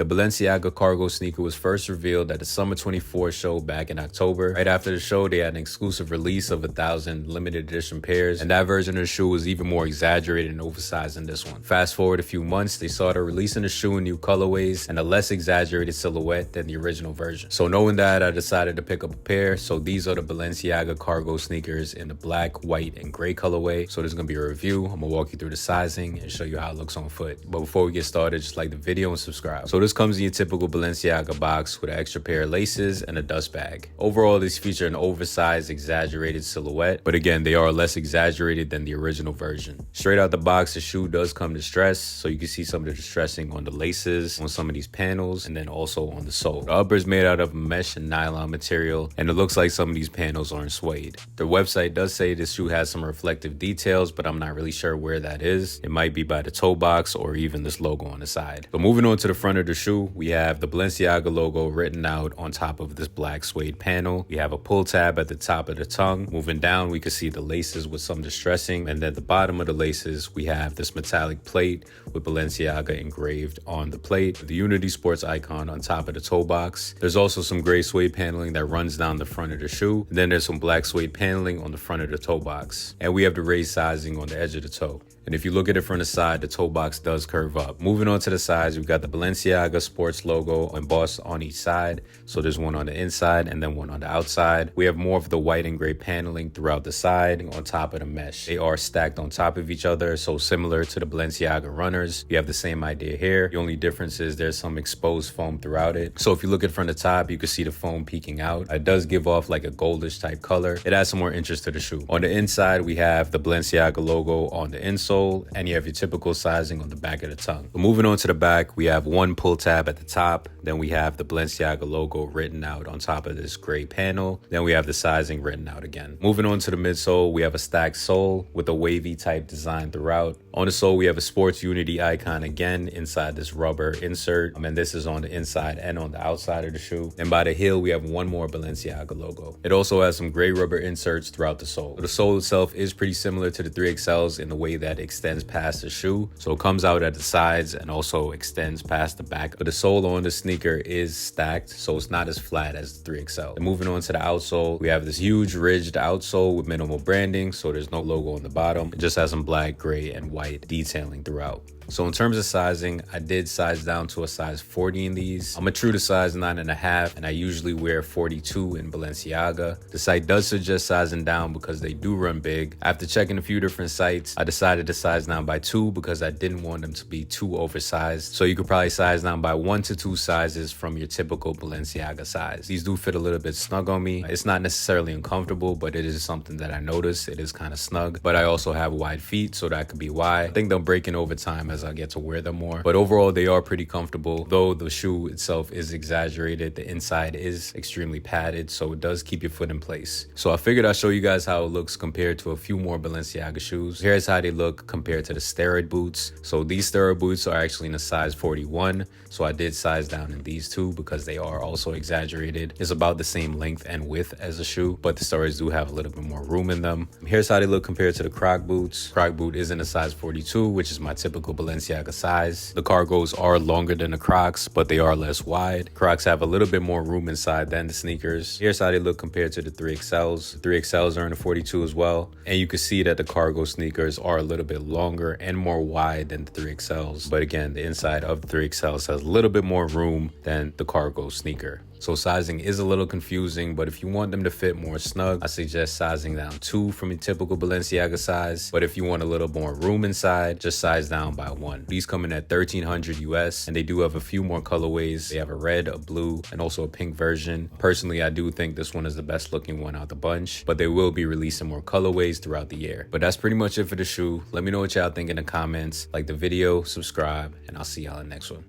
The Balenciaga Cargo Sneaker was first revealed at the Summer 24 show back in October. Right after the show, they had an exclusive release of 1,000 limited edition pairs, and that version of the shoe was even more exaggerated and oversized than this one. Fast forward a few months, they started releasing the shoe in new colorways and a less exaggerated silhouette than the original version. So knowing that, I decided to pick up a pair. So these are the Balenciaga Cargo Sneakers in the black, white, and gray colorway. So this is going to be a review. I'm going to walk you through the sizing and show you how it looks on foot. But before we get started, just like the video and subscribe. So this comes in your typical Balenciaga box with an extra pair of laces and a dust bag. Overall, these feature an oversized, exaggerated silhouette, but again, they are less exaggerated than the original version. Straight out the box, the shoe does come distressed, so you can see some of the distressing on the laces, on some of these panels, and then also on the sole. The upper is made out of mesh and nylon material, and it looks like some of these panels aren't suede. The website does say this shoe has some reflective details, but I'm not really sure where that is. It might be by the toe box or even this logo on the side. So moving on to the front of the shoe, we have the Balenciaga logo written out on top of this black suede panel. We have a pull tab at the top of the tongue. Moving down, we can see the laces with some distressing, and at the bottom of the laces, we have this metallic plate with Balenciaga engraved on the plate. The Unity Sports icon on top of the toe box. There's also some gray suede paneling that runs down the front of the shoe. And then there's some black suede paneling on the front of the toe box. And we have the raised sizing on the edge of the toe. And if you look at it from the side, the toe box does curve up. Moving on to the sides, we've got the Balenciaga Sports logo embossed on each side. So there's one on the inside and then one on the outside. We have more of the white and gray paneling throughout the side on top of the mesh. They are stacked on top of each other, so similar to the Balenciaga runners. You have the same idea here. The only difference is there's some exposed foam throughout it. So if you look at it from the top, you can see the foam peeking out. It does give off like a goldish type color. It adds some more interest to the shoe. On the inside, we have the Balenciaga logo on the insole, and you have your typical sizing on the back of the tongue. But moving on to the back, we have one pull tab at the top. Then we have the Balenciaga logo written out on top of this gray panel. Then we have the sizing written out again. Moving on to the midsole, we have a stacked sole with a wavy type design throughout. On the sole, we have a Sports Unity icon again inside this rubber insert. And this is on the inside and on the outside of the shoe. And by the heel, we have one more Balenciaga logo. It also has some gray rubber inserts throughout the sole. The sole itself is pretty similar to the 3XLs in the way that it extends past the shoe. So it comes out at the sides and also extends past the back. But the sole on the sneaker is stacked, so it's not as flat as the 3XL. And moving on to the outsole, we have this huge ridged outsole with minimal branding, so there's no logo on the bottom. It just has some black, gray, and white detailing throughout. So in terms of sizing, I did size down to a size 40 in these. I'm a true to size 9.5, and I usually wear 42 in Balenciaga. The site does suggest sizing down because they do run big. After checking a few different sites, I decided to size down by 2 because I didn't want them to be too oversized. So you could probably size down by 1 to 2 sizes from your typical Balenciaga size. These do fit a little bit snug on me. It's not necessarily uncomfortable, but it is something that I notice. It is kind of snug, but I also have wide feet, so that could be why. I think they'll break in over time as I get to wear them more. But overall, they are pretty comfortable. Though the shoe itself is exaggerated, the inside is extremely padded, so it does keep your foot in place. So I figured I'd show you guys how it looks compared to a few more Balenciaga shoes. Here's how they look compared to the steroid boots. So these steroid boots are actually in a size 41. So I did size down in these two because they are also exaggerated. It's about the same length and width as a shoe, but the steroids do have a little bit more room in them. Here's how they look compared to the Croc boots. Croc boot is in a size 42, which is my typical Balenciaga size. The Cargos are longer than the Crocs, but they are less wide. Crocs have a little bit more room inside than the sneakers. Here's how they look compared to the 3XLs. The 3XLs are in a 42 as well. And you can see that the Cargo sneakers are a little bit longer and more wide than the 3XLs. But again, the inside of the 3XLs has a little bit more room than the Cargo sneaker. So sizing is a little confusing, but if you want them to fit more snug, I suggest sizing down 2 from your typical Balenciaga size. But if you want a little more room inside, just size down by 1. These come in at $1,300 US, and they do have a few more colorways. They have a red, a blue, and also a pink version. Personally, I do think this one is the best looking one out the bunch, but they will be releasing more colorways throughout the year. But that's pretty much it for the shoe. Let me know what y'all think in the comments. Like the video, subscribe, and I'll see y'all in the next one.